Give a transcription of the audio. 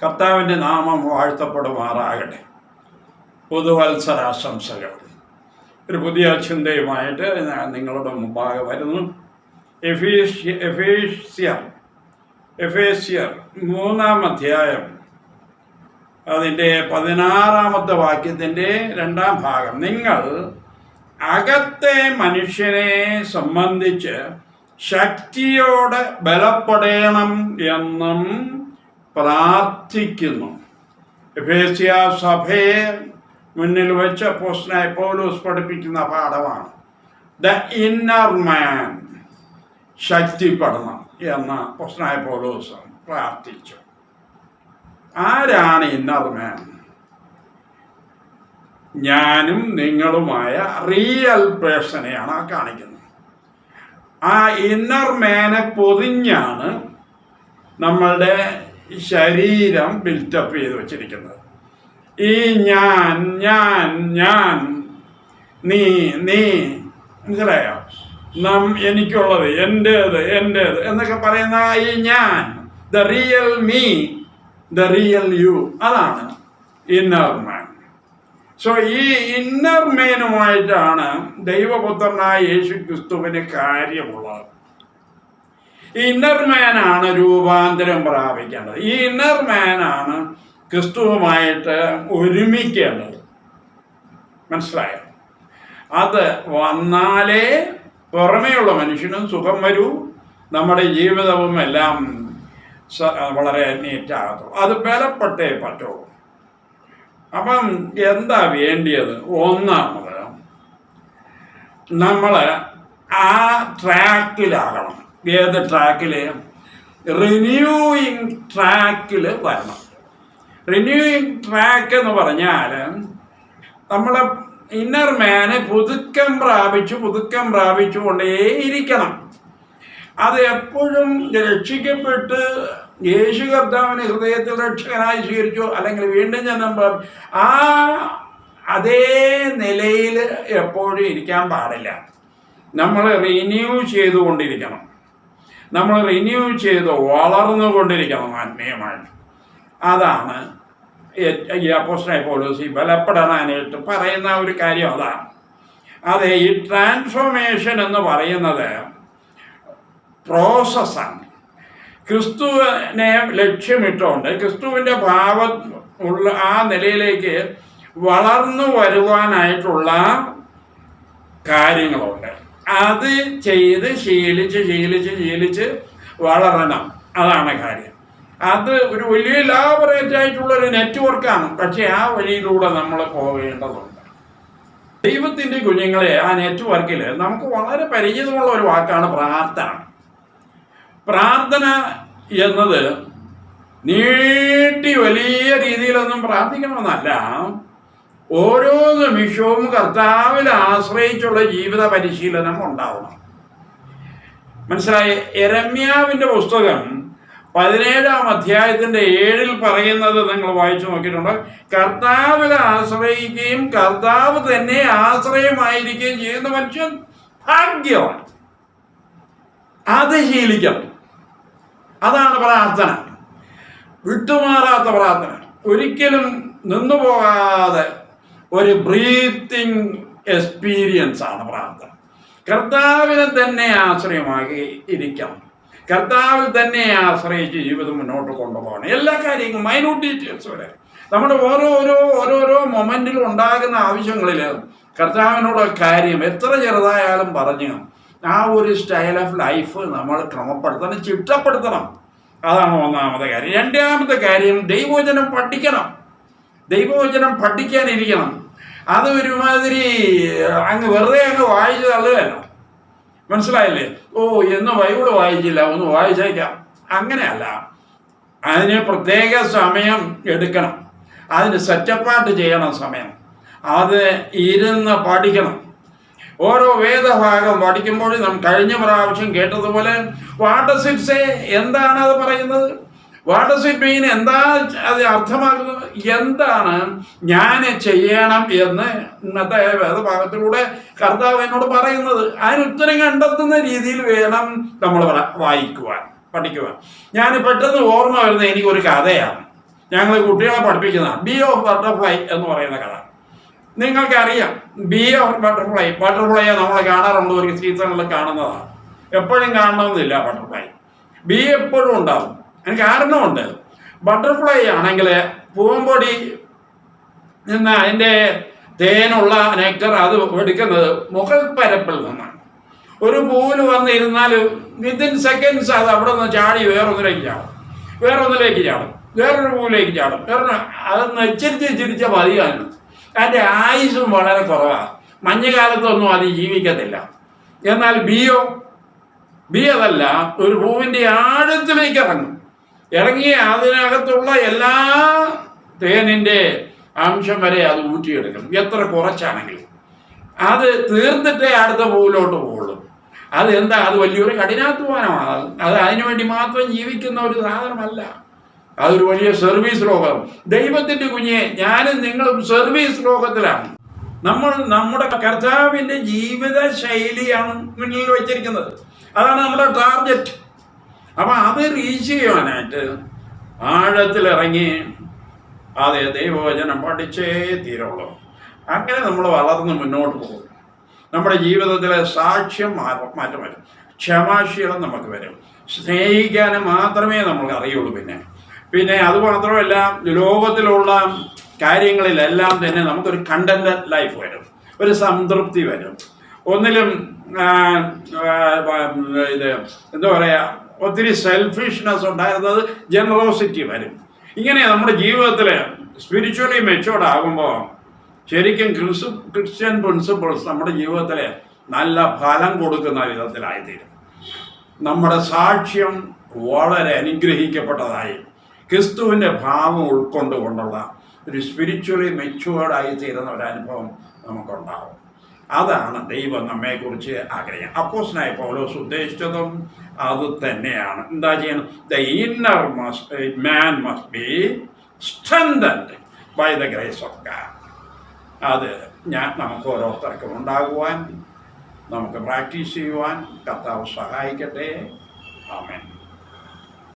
കർത്താവിൻ്റെ നാമം വാഴ്ത്തപ്പെടുമാറാകട്ടെ. പുതുവത്സരാശംസകൾ. ഒരു പുതിയ ചിന്തയുമായിട്ട് ഞാൻ നിങ്ങളുടെ മുമ്പാകെ വരുന്നു. എഫേസ്യർ 3-ാം അധ്യായം അതിൻ്റെ 16-ാമത്തെ വാക്യത്തിൻ്റെ 2-ാം ഭാഗം. നിങ്ങൾ അകത്തെ മനുഷ്യനെ സംബന്ധിച്ച് ശക്തിയോടെ ബലപ്പെടണം എന്നും പ്രാർത്ഥിക്കുന്നു. എഫേസ്യ സഭയെ മുന്നിൽ വെച്ച് അപ്പോസ്തലനായ പൗലോസ് പഠിപ്പിക്കുന്ന പാഠമാണ്. ദ ഇന്നർ മാൻ ശക്തിപ്പെടണം എന്ന് അപ്പോസ്തലനായ പൗലോസ് പ്രാർത്ഥിച്ചു. ആരാണ് ഇന്നർ മാൻ? ഞാനും നിങ്ങളുമായ റിയൽ പേഴ്സണെയാണ് കാണിക്കുന്നത്. ആ ഇന്നർ മാനെ പൊതിഞ്ഞാണ് നമ്മളുടെ ശരീരം ബിൽറ്റപ്പ് ചെയ്ത് വച്ചിരിക്കുന്നത്. ഈ ഞാൻ ഞാൻ ഞാൻ നീ നീ മനസ്സിലായോ? എനിക്കുള്ളത്, എൻ്റേത് എൻ്റേത് എന്നൊക്കെ പറയുന്ന ഈ ഞാൻ, the real me, the real U, അതാണ് ഇന്നർ മാൻ. സോ ഈ ഇന്നർ മാനുമായിട്ടാണ് ദൈവപുത്രനായ യേശു ക്രിസ്തുവിന് കാര്യമുള്ളത്. ഈ ഇന്നർ മാനാണ് രൂപാന്തരം പ്രാപിക്കേണ്ടത്. ഈ ഇന്നർ മാനാണ് ക്രിസ്തുവുമായിട്ട് ഒരുമിക്കേണ്ടത്. മനസ്സിലായോ? അത് വന്നാലേ പുറമേയുള്ള മനുഷ്യനും സുഖം വരൂ, നമ്മുടെ ജീവിതവും എല്ലാം വളരെ നീറ്റാകത്തുള്ളൂ. അത് ബലപ്പെട്ടേ പറ്റുള്ളൂ. അപ്പം എന്താ വേണ്ടിയത്? ഒന്നാമത് നമ്മൾ ആ ട്രാക്കിലാകണം. ഏത് ട്രാക്കിൽ? റിന്യൂയിങ് ട്രാക്കിൽ വരണം. റിന്യൂയിങ് ട്രാക്ക് എന്ന് പറഞ്ഞാൽ നമ്മളെ ഇന്നർ മാനെ പുതുക്കം പ്രാപിച്ചു കൊണ്ടേയിരിക്കണം. അത് എപ്പോഴും രക്ഷിക്കപ്പെട്ട് യേശു കർത്താവിനെ ഹൃദയത്തിൽ രക്ഷകനായി സ്വീകരിച്ചു, അല്ലെങ്കിൽ വീണ്ടും ജന്മം ആ അതേ നിലയിൽ എപ്പോഴും ഇരിക്കാൻ പാടില്ല. നമ്മൾ റിന്യൂ ചെയ്തുകൊണ്ടിരിക്കണം. നമ്മൾ റിന്യൂ ചെയ്ത് വളർന്നുകൊണ്ടിരിക്കണം ആത്മീയമായിട്ട്. അതാണ് ഈ അപ്പോസ്തലനായ പൗലോസ് ഈ ബലപ്പെടാനായിട്ട് പറയുന്ന ഒരു കാര്യം. അതാണ് അതെ, ഈ ട്രാൻസ്ഫോർമേഷൻ എന്ന് പറയുന്നത് പ്രോസസ്സാണ്. ക്രിസ്തുവിനെ ലക്ഷ്യമിട്ടുകൊണ്ട് ക്രിസ്തുവിൻ്റെ ഭാവം ഉള്ള ആ നിലയിലേക്ക് വളർന്നു വരുവാനായിട്ടുള്ള കാര്യങ്ങളുണ്ട്. അത് ചെയ്ത് ശീലിച്ച് വളരണം. അതാണ് കാര്യം. അത് ഒരു വലിയ ലാബറേറ്റ് ആയിട്ടുള്ളൊരു നെറ്റ്വർക്കാണ്. പക്ഷേ ആ വഴിയിലൂടെ നമ്മൾ പോകേണ്ടതുണ്ട്. ദൈവത്തിൻ്റെ കുഞ്ഞുങ്ങളെ ആ നെറ്റ്വർക്കിൽ നമുക്ക് വളരെ പരിചിതമുള്ള ഒരു വാക്കാണ് പ്രാർത്ഥന. പ്രാർത്ഥന എന്നത് നീട്ടി വലിയ രീതിയിലൊന്നും പ്രാർത്ഥിക്കണമെന്നല്ല. ഓരോ നിമിഷവും കർത്താവിൽ ആശ്രയിച്ചുള്ള ജീവിത പരിശീലനം ഉണ്ടാവണം. മനസ്സിലായി? യെരമ്യാവിൻ്റെ പുസ്തകം 17-ാം അധ്യായത്തിൻ്റെ 7-ൽ പറയുന്നത് നിങ്ങൾ വായിച്ചു നോക്കിയിട്ടുണ്ട്. കർത്താവിൽ ആശ്രയിക്കുകയും കർത്താവ് തന്നെ ആശ്രയമായിരിക്കുകയും ചെയ്യുന്ന മനുഷ്യൻ ഭാഗ്യമാണ്. അത് ശീലിക്കണം. അതാണ് പ്രാർത്ഥന. വിട്ടുമാറാത്ത പ്രാർത്ഥന, ഒരിക്കലും നിന്നുപോകാതെ ഒരു ബ്രീത്തിങ് എക്സ്പീരിയൻസ് ആണ് പ്രാർത്ഥന. കർത്താവിനെ തന്നെ ആശ്രയമാക്കി ഇരിക്കണം. കർത്താവിൽ തന്നെ ആശ്രയിച്ച് ജീവിതം മുന്നോട്ട് കൊണ്ടുപോകണം. എല്ലാ കാര്യങ്ങളും മൈന്യൂട്ട് ഡീറ്റെയിൽസ് വരെ നമ്മുടെ ഓരോരോ മൊമെന്റിൽ ഉണ്ടാകുന്ന ആവശ്യങ്ങളിൽ കർത്താവിനോട് കാര്യം എത്ര ചെറുതായാലും പറഞ്ഞു ആ ഒരു സ്റ്റൈൽ ഓഫ് ലൈഫ് നമ്മൾ ക്രമപ്പെടുത്തണം, ചിട്ടപ്പെടുത്തണം. അതാണ് ഒന്നാമത്തെ കാര്യം. രണ്ടാമത്തെ കാര്യം, ദൈവവചനം പഠിക്കണം. ദൈവവചനം പഠിക്കാനിരിക്കണം. അത് ഒരുമാതിരി വെറുതെ വായിച്ചു തള്ളുകയല്ല. മനസ്സിലായില്ലേ? എന്ന് ബൈബിള് വായിച്ചില്ല, ഒന്ന് വായിച്ചേക്കാം, അങ്ങനെയല്ല. അതിന് പ്രത്യേക സമയം എടുക്കണം. അതിന് സെറ്റപ്പാട്ട് ചെയ്യണം സമയം. അത് ഇരുന്ന് പഠിക്കണം. ഓരോ വേദഭാഗം പഠിക്കുമ്പോഴും നാം കഴിഞ്ഞ പ്രാവശ്യം കേട്ടതുപോലെ വാട്ട് ഡസ് ഇറ്റ് സേ, എന്താണ് അത് പറയുന്നത്, വാട്ട് ഡസ് ഇറ്റ് മീൻ, എന്താ അത് അർത്ഥമാക്കുന്നത്, എന്താണ് ഞാൻ ചെയ്യണം എന്ന് ഇന്നത്തെ വേദഭാഗത്തിലൂടെ കർത്താവ് എന്നോട് പറയുന്നത്. അതിന് ഉത്തരം കണ്ടെത്തുന്ന രീതിയിൽ വേണം നമ്മൾ വായിക്കുവാൻ, പഠിക്കുവാൻ. ഞാൻ പെട്ടെന്ന് ഓർമ്മ വരുന്നത് എനിക്കൊരു കഥയാണ്. ഞങ്ങൾ കുട്ടികളെ പഠിപ്പിക്കുന്നതാണ് ബി ഓഫ് ബട്ടർഫ്ലൈ എന്ന് പറയുന്ന കഥ. നിങ്ങൾക്കറിയാം ബി ഓഫ് ബട്ടർഫ്ലൈയെ നമ്മൾ കാണാറുണ്ട്, ഒരു സീസണിൽ കാണുന്നതാണ്. എപ്പോഴും കാണണമെന്നില്ല ബട്ടർഫ്ലൈ. ബി എപ്പോഴും ഉണ്ടാവും. അതിന് കാരണമുണ്ട്. ബട്ടർഫ്ലൈ ആണെങ്കിൽ പൂമ്പൊടി നിന്ന് അതിൻ്റെ തേനുള്ള നെക്ടർ അത് എടുക്കുന്നത് മുകൾ പരപ്പിൽ നിന്നാണ്. ഒരു പൂവിൽ വന്നിരുന്നാൽ വിത്തിൻ സെക്കൻഡ്സ് അത് അവിടെ നിന്ന് ചാടി വേറൊന്നിലേക്ക് ചാടും, വേറൊരു പൂവിലേക്ക് ചാടും, അത് നെച്ചിരിച്ച മതിയാണ്. അതിൻ്റെ ആയുസ്സും വളരെ കുറവാണ്. മഞ്ഞുകാലത്തൊന്നും അത് ജീവിക്കത്തില്ല. എന്നാൽ ബി അതല്ല, ഒരു പൂവിൻ്റെ ആഴത്തിലേക്ക് ഇറങ്ങി അതിനകത്തുള്ള എല്ലാ തേനിൻ്റെ അംശം വരെ അത് ഊറ്റിയെടുക്കും. എത്ര കുറച്ചാണെങ്കിലും അത് തീർന്നിട്ടേ അടുത്ത പൂവിലോട്ട് പോകുള്ളൂ. അതെന്താ? അത് വലിയൊരു കഠിനാധ്വാനമാണ്. അത് അതിനുവേണ്ടി മാത്രം ജീവിക്കുന്ന ഒരു സാധനമല്ല. അതൊരു വലിയ സർവീസ് ലോകം. ദൈവത്തിൻ്റെ കുഞ്ഞെ, ഞാനും നിങ്ങളും സർവീസ് ലോകത്തിലാണ്. നമ്മൾ നമ്മുടെ കർത്താവിൻ്റെ ജീവിത ശൈലിയാണ് മുന്നിൽ വെച്ചിരിക്കുന്നത്. അതാണ് നമ്മുടെ ടാർഗറ്റ്. അപ്പം അത് റീച്ച് ചെയ്യുവാനായിട്ട് ആഴത്തിലിറങ്ങി അതെ ദൈവവചനം പഠിച്ചേ തീരുള്ളൂ. അങ്ങനെ നമ്മൾ വളർന്ന് മുന്നോട്ട് പോകും. നമ്മുടെ ജീവിതത്തിലെ സാക്ഷ്യം മാറ്റം വരും, ക്ഷമാശീലം നമുക്ക് വരും, സ്നേഹിക്കാനും മാത്രമേ നമുക്ക് അറിയുള്ളൂ. പിന്നെ അതുമാത്രമല്ല, ലോകത്തിലുള്ള കാര്യങ്ങളിലെല്ലാം തന്നെ നമുക്കൊരു കണ്ടന്റഡ് ലൈഫ് വരും, ഒരു സംതൃപ്തി വരും. ഒന്നിലും എന്താ പറയുക, ഒത്തിരി സെൽഫിഷ്നെസ് ഉണ്ടായിരുന്നത് ജനറോസിറ്റി വരും. ഇങ്ങനെ നമ്മുടെ ജീവിതത്തിൽ സ്പിരിച്വലി മെച്ചുവേർഡ് ആകുമ്പോൾ ശരിക്കും ക്രിസ്ത്യൻ പ്രിൻസിപ്പിൾസ് നമ്മുടെ ജീവിതത്തിൽ നല്ല ഫലം കൊടുക്കുന്ന വിധത്തിലായിത്തീരും. നമ്മുടെ സാക്ഷ്യം വളരെ അനുഗ്രഹിക്കപ്പെട്ടതായി ക്രിസ്തുവിൻ്റെ ഭാവം ഉൾക്കൊണ്ടുകൊണ്ടുള്ള ഒരു സ്പിരിച്വലി മെച്ചുവേർഡായി തീരുന്ന ഒരു അനുഭവം നമുക്കുണ്ടാവും. അതാണ് ദൈവം നമ്മെക്കുറിച്ച് ആഗ്രഹിക്കുക. അപ്പോസ്തലനായ പൗലോസ് ഉദ്ദേശിച്ചതും അത് തന്നെയാണ്. എന്താ ചെയ്യണം? The inner man must be strengthened by the grace of God. അത് നമുക്ക് ഓരോരുത്തർക്കും ഉണ്ടാകുവാൻ, നമുക്ക് പ്രാക്ടീസ് ചെയ്യുവാൻ കർത്താവ് സഹായിക്കട്ടെ. ആമേൻ.